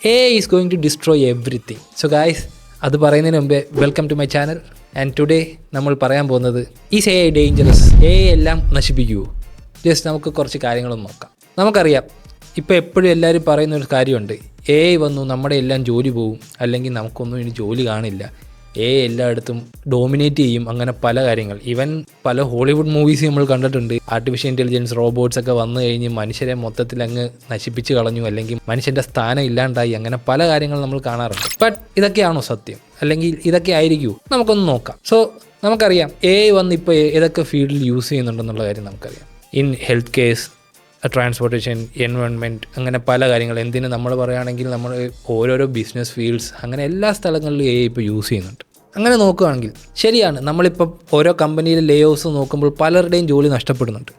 AI is going to destroy everything. So guys, അത് പറയുന്നതിന് മുമ്പേ welcome to my channel. And today നമ്മൾ പറയാൻ പോകുന്നത് ഈസ് AI ഡേഞ്ചറസ്? AI എല്ലാം നശിപ്പിക്കുമോ? ജസ്റ്റ് നമുക്ക് കുറച്ച് കാര്യങ്ങളൊന്നും നോക്കാം. നമുക്കറിയാം, ഇപ്പോൾ എപ്പോഴും എല്ലാവരും പറയുന്നൊരു കാര്യമുണ്ട്, AI വന്നു നമ്മുടെ എല്ലാം ജോലി പോവും, അല്ലെങ്കിൽ നമുക്കൊന്നും ഇനി ജോലി കാണില്ല, AI എല്ലായിടത്തും ഡോമിനേറ്റ് ചെയ്യും, അങ്ങനെ പല കാര്യങ്ങൾ. ഈവൻ പല ഹോളിവുഡ് മൂവീസ് നമ്മൾ കണ്ടിട്ടുണ്ട്, ആർട്ടിഫിഷ്യൽ ഇൻ്റലിജൻസ് റോബോട്ട്സ് ഒക്കെ വന്നു കഴിഞ്ഞ് മനുഷ്യരെ മൊത്തത്തിൽ അങ്ങ് നശിപ്പിച്ച് കളഞ്ഞു, അല്ലെങ്കിൽ മനുഷ്യൻ്റെ സ്ഥാനം ഇല്ലാണ്ടായി, അങ്ങനെ പല കാര്യങ്ങൾ നമ്മൾ കാണാറുണ്ട്. ബട്ട് ഇതൊക്കെയാണോ സത്യം, അല്ലെങ്കിൽ ഇതൊക്കെ ആയിരിക്കുമോ? നമുക്കൊന്ന് നോക്കാം. സോ നമുക്കറിയാം AI വന്ന് ഇപ്പോൾ ഏതൊക്കെ ഫീൽഡിൽ യൂസ് ചെയ്യുന്നുണ്ടെന്നുള്ള കാര്യം നമുക്കറിയാം. In health care, transportation, environment, അങ്ങനെ പല കാര്യങ്ങൾ. എന്തിന് നമ്മൾ പറയുകയാണെങ്കിൽ നമ്മൾ ഓരോരോ ബിസിനസ് ഫീൽഡ്സ്, അങ്ങനെ എല്ലാ സ്ഥലങ്ങളിലും AI ഇപ്പോൾ യൂസ് ചെയ്യുന്നുണ്ട്. അങ്ങനെ നോക്കുകയാണെങ്കിൽ ശരിയാണ്, നമ്മളിപ്പോൾ ഓരോ കമ്പനിയിലെ ലേ ഓഫ്സ് നോക്കുമ്പോൾ പലരുടെയും ജോലി നഷ്ടപ്പെടുന്നുണ്ട്.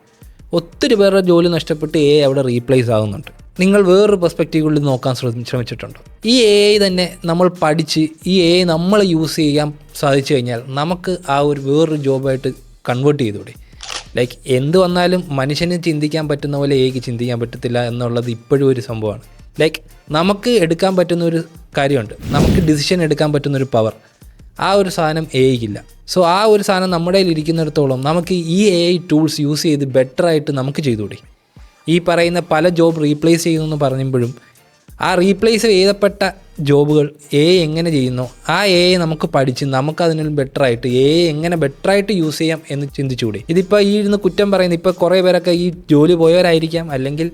ഒത്തിരി പേരുടെ ജോലി നഷ്ടപ്പെട്ട് AI അവിടെ റീപ്ലേസ് ആകുന്നുണ്ട്. നിങ്ങൾ വേറൊരു പെർസ്പെക്റ്റീവിൽ നോക്കാൻ ശ്രമിച്ചിട്ടുണ്ടോ? ഈ AI തന്നെ നമ്മൾ പഠിച്ച് ഈ AI നമ്മൾ യൂസ് ചെയ്യാൻ സാധിച്ചു കഴിഞ്ഞാൽ നമുക്ക് ആ ഒരു വേറൊരു ജോബായിട്ട് കൺവേർട്ട് ചെയ്തൂടെ? ലൈക്ക് എന്ത് വന്നാലും മനുഷ്യന് ചിന്തിക്കാൻ പറ്റുന്ന പോലെ AI ചിന്തിക്കാൻ പറ്റത്തില്ല എന്നുള്ളത് ഇപ്പോഴും ഒരു സംഭവമാണ്. ലൈക്ക് നമുക്ക് എടുക്കാൻ പറ്റുന്ന ഒരു കാര്യമുണ്ട്, നമുക്ക് ഡിസിഷൻ എടുക്കാൻ പറ്റുന്നൊരു പവർ, ആ ഒരു സാധനം AIക്കില്ല. സോ ആ ഒരു സാധനം നമ്മുടെ കയ്യിൽ ഇരിക്കുന്നിടത്തോളം നമുക്ക് ഈ AI ടൂൾസ് യൂസ് ചെയ്ത് ബെറ്ററായിട്ട് നമുക്ക് ചെയ്തുകൂടി? ഈ പറയുന്ന പല ജോബ് റീപ്ലേസ് ചെയ്യുമെന്ന് പറയുമ്പോഴും ആ റീപ്ലേസ് ചെയ്യപ്പെട്ട ജോബുകൾ AI എങ്ങനെ ചെയ്യുന്നോ ആ AI നമുക്ക് പഠിച്ച് നമുക്കതിനും ബെറ്ററായിട്ട് AI എങ്ങനെ ബെറ്ററായിട്ട് യൂസ് ചെയ്യാം എന്ന് ചിന്തിച്ചുകൂടി? ഇതിപ്പോൾ ഈ ഇരുന്ന് കുറ്റം പറയുന്നത്, ഇപ്പോൾ കുറേ പേരൊക്കെ ഈ ജോലി പോയവരായിരിക്കാം, അല്ലെങ്കിൽ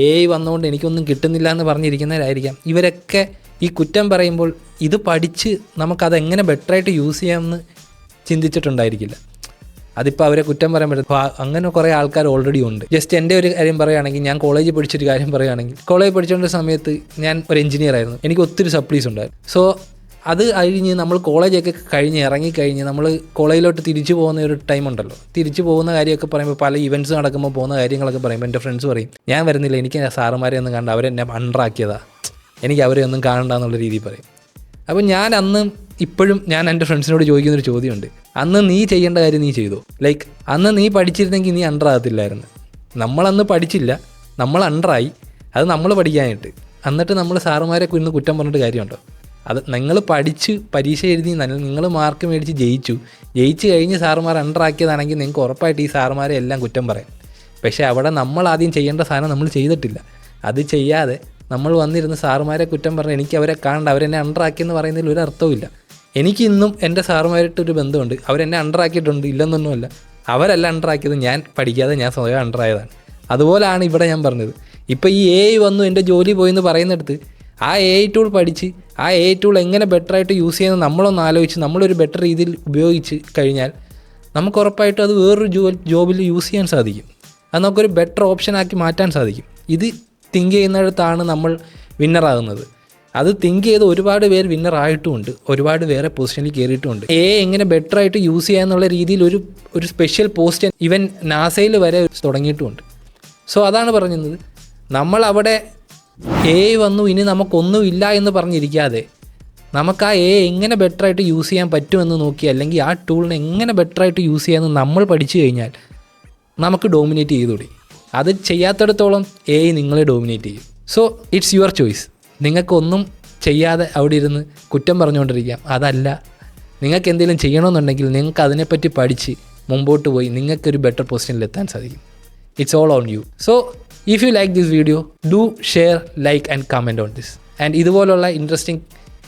AI വന്നുകൊണ്ട് എനിക്കൊന്നും കിട്ടുന്നില്ല എന്ന് പറഞ്ഞിരിക്കുന്നവരായിരിക്കാം. ഇവരൊക്കെ ഈ കുറ്റം പറയുമ്പോൾ ഇത് പഠിച്ച് നമുക്കതെങ്ങനെ ബെറ്ററായിട്ട് യൂസ് ചെയ്യാമെന്ന് ചിന്തിച്ചിട്ടുണ്ടായിരിക്കില്ല. അതിപ്പോൾ അവരെ കുറ്റം പറയാൻ പറ്റും. അങ്ങനെ കുറേ ആൾക്കാർ ഓൾറെഡി ഉണ്ട്. ജസ്റ്റ് എൻ്റെ ഒരു കാര്യം പറയുകയാണെങ്കിൽ, ഞാൻ കോളേജിൽ പഠിച്ചൊരു കാര്യം പറയുകയാണെങ്കിൽ, കോളേജിൽ പഠിച്ചുകൊണ്ട സമയത്ത് ഞാൻ ഒരു എഞ്ചിനീയർ ആയിരുന്നു. എനിക്ക് ഒത്തിരി സപ്ലീസ് ഉണ്ടായിരുന്നു. സോ അത് കഴിഞ്ഞ് നമ്മൾ കോളേജൊക്കെ കഴിഞ്ഞ് ഇറങ്ങിക്കഴിഞ്ഞ് നമ്മൾ കോളേജിലോട്ട് തിരിച്ചു പോകുന്ന ഒരു ടൈം ഉണ്ടല്ലോ. തിരിച്ചു പോകുന്ന കാര്യമൊക്കെ പറയുമ്പോൾ പല ഇവൻറ്റ്സ് നടക്കുമ്പോൾ പോകുന്ന കാര്യങ്ങളൊക്കെ പറയുമ്പോൾ എൻ്റെ ഫ്രണ്ട്സ് പറയും, ഞാൻ വരുന്നില്ല, എനിക്ക് സാറുമാരെ ഒന്നും കണ്ട, അവരെന്നെ അണ്ടറാക്കിയതാ, എനിക്ക് അവരെ ഒന്നും കാണണ്ട എന്നുള്ള രീതിയിൽ പറയും. അപ്പോൾ ഞാൻ അന്ന് ഇപ്പോഴും ഞാൻ എൻ്റെ ഫ്രണ്ട്സിനോട് ചോദിക്കുന്നൊരു ചോദ്യമുണ്ട്, അന്ന് നീ ചെയ്യേണ്ട കാര്യം നീ ചെയ്തോ? ലൈക്ക് അന്ന് നീ പഠിച്ചിരുന്നെങ്കിൽ നീ അണ്ടറാകത്തില്ലായിരുന്നു. നമ്മളന്ന് പഠിച്ചില്ല, നമ്മൾ അണ്ടറായി, അത് നമ്മൾ പഠിക്കാനായിട്ട്. എന്നിട്ട് നമ്മൾ സാറുമാരെ ഇന്ന് കുറ്റം പറഞ്ഞിട്ട് കാര്യമുണ്ടോ? അത് നിങ്ങൾ പഠിച്ച് പരീക്ഷ എഴുതി നിങ്ങൾ മാർക്ക് മേടിച്ച് ജയിച്ചു കഴിഞ്ഞ് സാറുമാർ അണ്ടറാക്കിയതാണെങ്കിൽ നിങ്ങൾക്ക് ഉറപ്പായിട്ട് ഈ സാറുമാരെ എല്ലാം കുറ്റം പറയാം. പക്ഷേ അവിടെ നമ്മൾ ആദ്യം ചെയ്യേണ്ട സാധനം നമ്മൾ ചെയ്തിട്ടില്ല. അത് ചെയ്യാതെ നമ്മൾ വന്നിരുന്ന് സാറുമാരെ കുറ്റം പറഞ്ഞ് എനിക്ക് അവരെ കാണണ്ട, അവരെന്നെ അണ്ടറാക്കിയെന്ന് പറയുന്നതിൽ ഒരു അർത്ഥവുമില്ല. എനിക്കിന്നും എൻ്റെ സാറുമായിട്ടൊരു ബന്ധമുണ്ട്, അവരെന്നെ അണ്ടറാക്കിയിട്ടുണ്ട്, ഇല്ലെന്നൊന്നുമല്ല. അവരല്ല അണ്ടറാക്കിയത്, ഞാൻ പഠിക്കാതെ ഞാൻ സ്വയം അണ്ടറായതാണ്. അതുപോലെയാണ് ഇവിടെ ഞാൻ പറഞ്ഞത്. ഇപ്പോൾ ഈ AI വന്നു എൻ്റെ ജോലി പോയെന്ന് പറയുന്നിടത്ത് ആ AI ടൂൾ പഠിച്ച് ആ AI ടൂൾ എങ്ങനെ ബെറ്ററായിട്ട് യൂസ് ചെയ്യുന്നത് നമ്മളൊന്ന് ആലോചിച്ച് നമ്മളൊരു ബെറ്റർ രീതിയിൽ ഉപയോഗിച്ച് കഴിഞ്ഞാൽ നമുക്ക് ഉറപ്പായിട്ടും അത് വേറൊരു ജോബിൽ യൂസ് ചെയ്യാൻ സാധിക്കും. അത് നമുക്കൊരു ബെറ്റർ ഓപ്ഷനാക്കി മാറ്റാൻ സാധിക്കും. ഇത് തിങ്ക് ചെയ്യുന്നിടത്താണ് നമ്മൾ വിന്നറാകുന്നത്. അത് തിങ്ക് ചെയ്ത് ഒരുപാട് പേര് വിന്നറായിട്ടുമുണ്ട്, ഒരുപാട് വേറെ പൊസിഷനിൽ കയറിയിട്ടുമുണ്ട്. AI എങ്ങനെ ബെറ്ററായിട്ട് യൂസ് ചെയ്യാന്നുള്ള രീതിയിൽ ഒരു സ്പെഷ്യൽ പോസ്റ്റ് ഈവൻ നാസയിൽ വരെ തുടങ്ങിയിട്ടുമുണ്ട്. സോ അതാണ് പറയുന്നത്, നമ്മളവിടെ AI വന്നു ഇനി നമുക്കൊന്നും ഇല്ല എന്ന് പറഞ്ഞിരിക്കാതെ നമുക്ക് ആ AI എങ്ങനെ ബെറ്ററായിട്ട് യൂസ് ചെയ്യാൻ പറ്റുമെന്ന് നോക്കി, അല്ലെങ്കിൽ ആ ടൂളിനെ എങ്ങനെ ബെറ്ററായിട്ട് യൂസ് ചെയ്യാമെന്ന് നമ്മൾ പഠിച്ചു കഴിഞ്ഞാൽ നമുക്ക് ഡോമിനേറ്റ് ചെയ്തുകൂടി? അത് ചെയ്യാത്തിടത്തോളം AI നിങ്ങളെ ഡോമിനേറ്റ് ചെയ്യും. So it's your choice. നിങ്ങൾക്കൊന്നും ചെയ്യാതെ അവിടെ ഇരുന്ന് കുറ്റം പറഞ്ഞുകൊണ്ടിരിക്കാം. അതല്ല, നിങ്ങൾക്ക് എന്തെങ്കിലും ചെയ്യണമെന്നുണ്ടെങ്കിൽ നിങ്ങൾക്ക് അതിനെപ്പറ്റി പഠിച്ച് മുമ്പോട്ട് പോയി നിങ്ങൾക്കൊരു ബെറ്റർ പൊസിഷനിൽ എത്താൻ സാധിക്കും. It's all on you. So if you like this video, do share, like and comment on this. And ഇതുപോലുള്ള ഇൻട്രസ്റ്റിംഗ്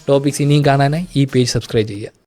ടോപ്പിക്സ് ഇനിയും കാണാനായി ഈ പേജ് സബ്സ്ക്രൈബ് ചെയ്യുക.